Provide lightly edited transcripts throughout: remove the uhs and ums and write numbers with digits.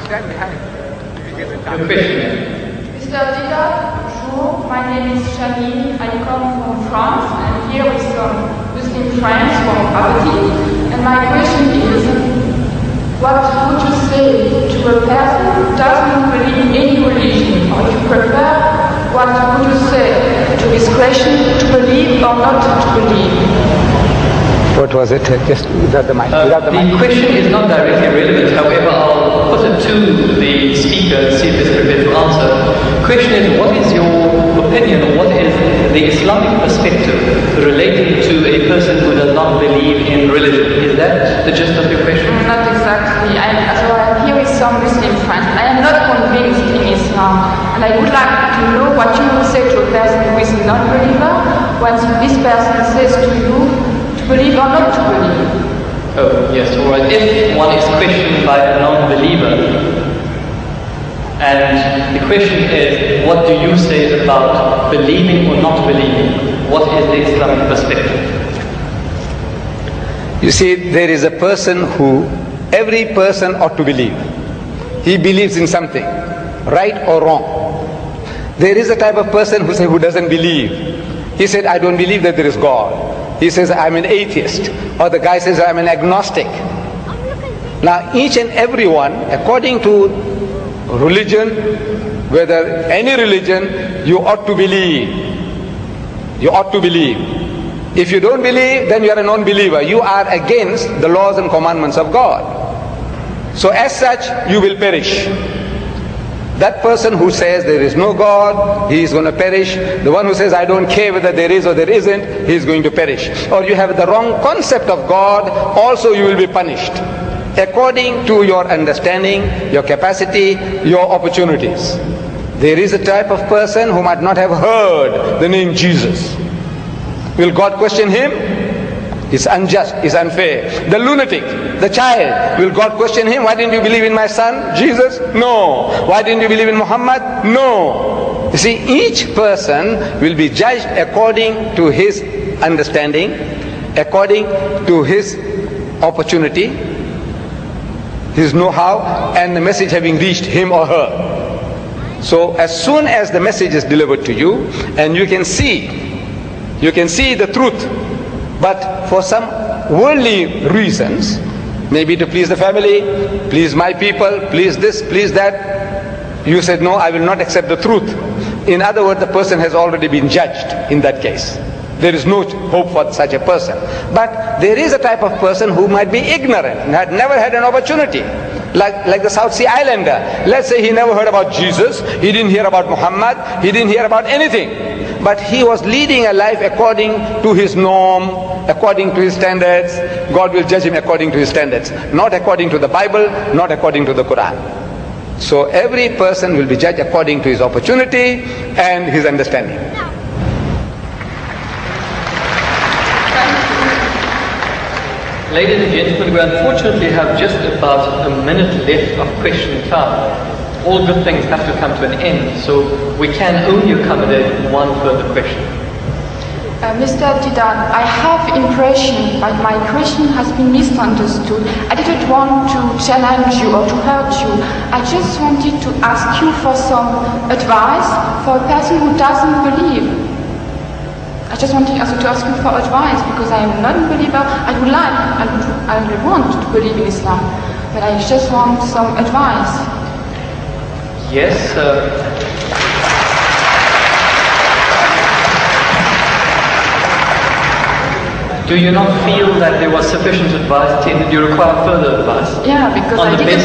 Your question. Mr. Dieter, bonjour. My name is Shani. I come from France, and here with some Muslim friends from poverty. And my question is, what would you say to a person who doesn't believe in any religion? Or if you prefer, what would you say to this question, to believe or not to believe? What was it? Just without the mic. The question is not directly relevant. However, I'll put it to the speaker and see if he's prepared to answer. The question is, what is your opinion, or what is the Islamic perspective relating to a person who does not believe in religion? Is that the gist of your question? Not exactly. I'm here with some Muslim friends. I am not convinced in Islam, and I would like to know what you would say to a person who is a non-believer when this person says to you, believe or not to believe? Oh, yes, all right. If one is questioned by a non-believer, and the question is, what do you say about believing or not believing? What is the Islamic perspective? You see, there is a person who, every person ought to believe. He believes in something, right or wrong. There is a type of person who doesn't believe. He said, I don't believe that there is God. He says, I'm an atheist. Or the guy says, I'm an agnostic. Now, each and every one, according to religion, whether any religion, you ought to believe. You ought to believe. If you don't believe, then you are a non-believer. You are against the laws and commandments of God. So as such, you will perish. That person who says there is no God, he is going to perish. The one who says I don't care whether there is or there isn't, he is going to perish. Or you have the wrong concept of God, also you will be punished. According to your understanding, your capacity, your opportunities. There is a type of person who might not have heard the name Jesus. Will God question him? It's unjust, it's unfair. The lunatic, the child, will God question him? Why didn't you believe in my son, Jesus? No. Why didn't you believe in Muhammad? No. You see, each person will be judged according to his understanding, according to his opportunity, his know-how, and the message having reached him or her. So as soon as the message is delivered to you, and you can see the truth, but for some worldly reasons, maybe to please the family, please my people, please this, please that, you said, no, I will not accept the truth. In other words, the person has already been judged in that case. There is no hope for such a person. But there is a type of person who might be ignorant and had never had an opportunity. Like the South Sea Islander. Let's say he never heard about Jesus, he didn't hear about Muhammad, he didn't hear about anything. But he was leading a life according to his norm, according to his standards. God will judge him according to his standards, not according to the Bible, not according to the Quran. So every person will be judged according to his opportunity and his understanding. Ladies and gentlemen, we unfortunately have just about a minute left of question time. All good things have to come to an end, so we can only accommodate one further question. Mr. Diedat, I have impression that my question has been misunderstood. I didn't want to challenge you or to hurt you. I just wanted to ask you for some advice for a person who doesn't believe. I just wanted also to ask you for advice because I am a non-believer. I would want to believe in Islam, but I just want some advice. Yes, do you not feel that there was sufficient advice? Did you require further advice? Yeah, because I didn't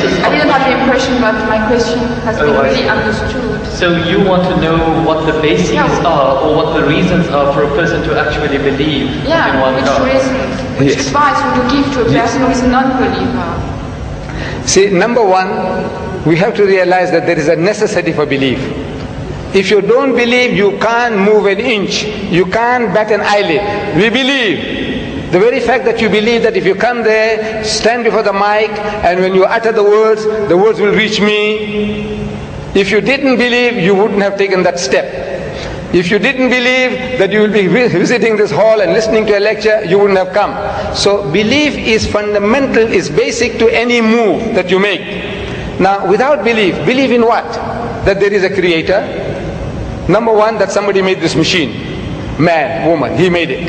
have the impression that my question has been really understood. So you want to know what the bases are, or what the reasons are for a person to actually believe in one God? Reasons? Which advice would you give to a person who is a non-believer? See, number one, we have to realize that there is a necessity for belief. If you don't believe, you can't move an inch. You can't bat an eyelid. We believe. The very fact that you believe that if you come there, stand before the mic, and when you utter the words will reach me. If you didn't believe, you wouldn't have taken that step. If you didn't believe that you will be visiting this hall and listening to a lecture, you wouldn't have come. So belief is fundamental, is basic to any move that you make. Now, without belief in what? That there is a creator. Number one, that somebody made this machine. Man, woman, he made it.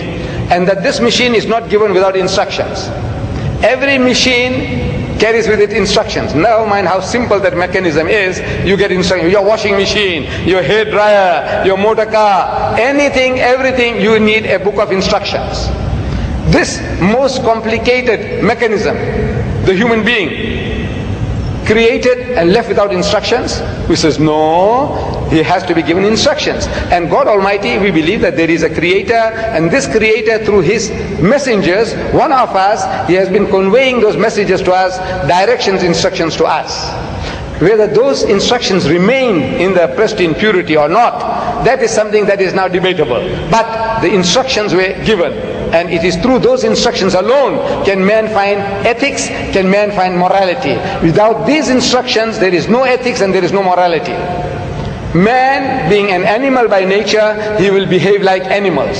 And that this machine is not given without instructions. Every machine carries with it instructions. Never mind how simple that mechanism is, you get instructions. Your washing machine, your hair dryer, your motor car, anything, everything, you need a book of instructions. This most complicated mechanism, the human being, created and left without instructions, who says no, he has to be given instructions. And God Almighty, we believe that there is a creator, and this creator through his messengers, one of us, he has been conveying those messages to us, directions, instructions to us. Whether those instructions remain in the pristine purity or not, that is something that is now debatable. But the instructions were given, and it is through those instructions alone can man find ethics, can man find morality. Without these instructions, there is no ethics and there is no morality. Man, being an animal by nature, he will behave like animals.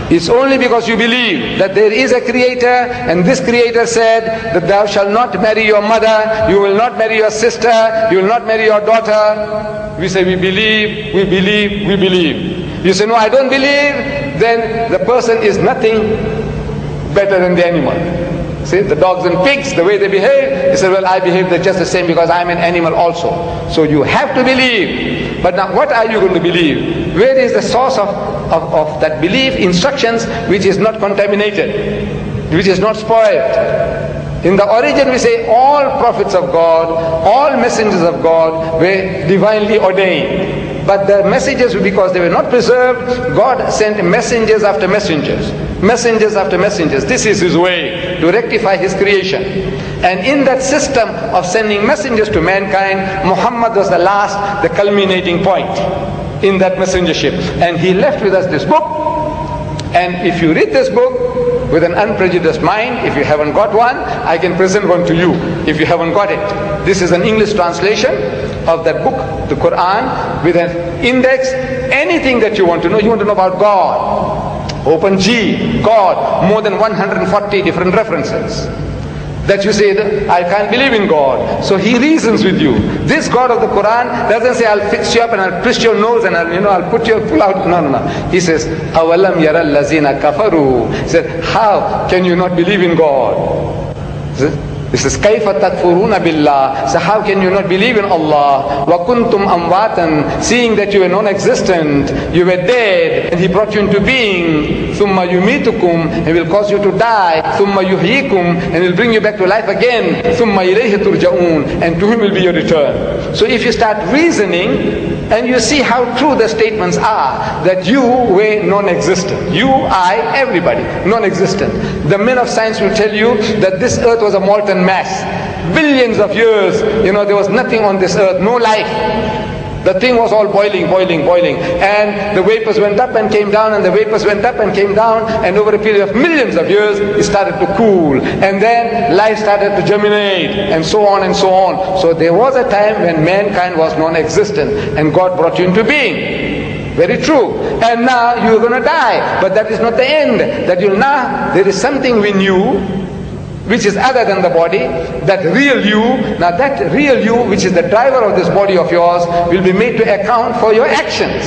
It's only because you believe that there is a creator, and this creator said that thou shalt not marry your mother, you will not marry your sister, you will not marry your daughter. We say we believe, we believe, we believe. You say no, I don't believe, then the person is nothing better than the animal. See, the dogs and pigs, the way they behave, he said, well, I behave just the same because I'm an animal also. So you have to believe. But now what are you going to believe? Where is the source of that belief? Instructions which is not contaminated, which is not spoiled. In the origin we say all prophets of God, all messengers of God were divinely ordained. But the messages, because they were not preserved, God sent messengers after messengers. Messengers after messengers. This is his way to rectify his creation. And in that system of sending messengers to mankind, Muhammad was the last, the culminating point in that messengership. And he left with us this book. And if you read this book with an unprejudiced mind, if you haven't got one, I can present one to you if you haven't got it. This is an English translation of that book, the Quran, with an index. Anything that you want to know about God, open G, God, more than 140 different references. That you say, I can't believe in God. So he reasons with you. This God of the Quran doesn't say, I'll fix you up and I'll twist your nose and I'll put your pull out. No. He says, أَوَلَمْ يَرَ الَّذِينَ كَفَرُوا. He said, how can you not believe in God? He says, كَيْفَ تَكْفُرُونَ بِاللَّهِ. So how can you not believe in Allah? وَكُنْتُمْ أَمْوَاتًا. Seeing that you were non-existent, you were dead, and he brought you into being. ثُمَّ يُمِيتُكُمْ. And will cause you to die. ثُمَّ يُحْيِيكُمْ. And will bring you back to life again. ثُمَّ إِلَيْهِ تُرْجَعُونَ. And to him will be your return. So if you start reasoning, and you see how true the statements are, that you were non-existent. You, I, everybody, non-existent. The men of science will tell you that this earth was a molten mass. Billions of years, there was nothing on this earth, no life. The thing was all boiling. And the vapors went up and came down, and the vapors went up and came down, and over a period of millions of years, it started to cool. And then life started to germinate, and so on and so on. So there was a time when mankind was non-existent, and God brought you into being. Very true. And now you're going to die. But that is not the end. That there is something in you which is other than the body, that real you. Now that real you, which is the driver of this body of yours, will be made to account for your actions.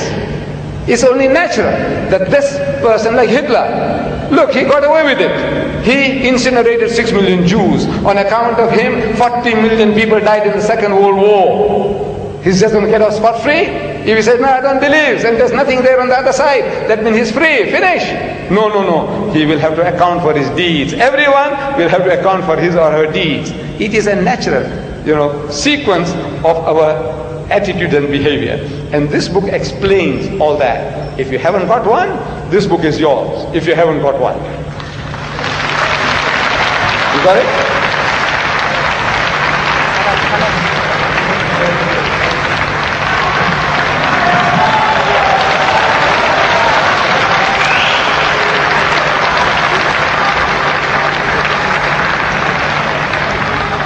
It's only natural that this person, like Hitler, look, he got away with it. He incinerated 6 million Jews. On account of him, 40 million people died in the Second World War. He's just going to get off scot-free? If he says, no, I don't believe, and there's nothing there on the other side, that means he's free, finish. No. He will have to account for his deeds. Everyone will have to account for his or her deeds. It is a natural, sequence of our attitude and behavior. And this book explains all that. If you haven't got one, this book is yours. If you haven't got one. You got it?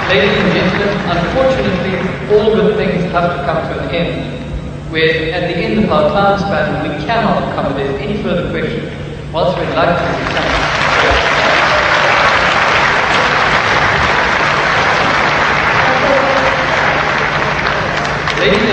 Ladies and gentlemen, unfortunately, all good things have to come to an end. We're at the end of our time span, and we cannot accommodate any further questions. Whilst we'd like to even if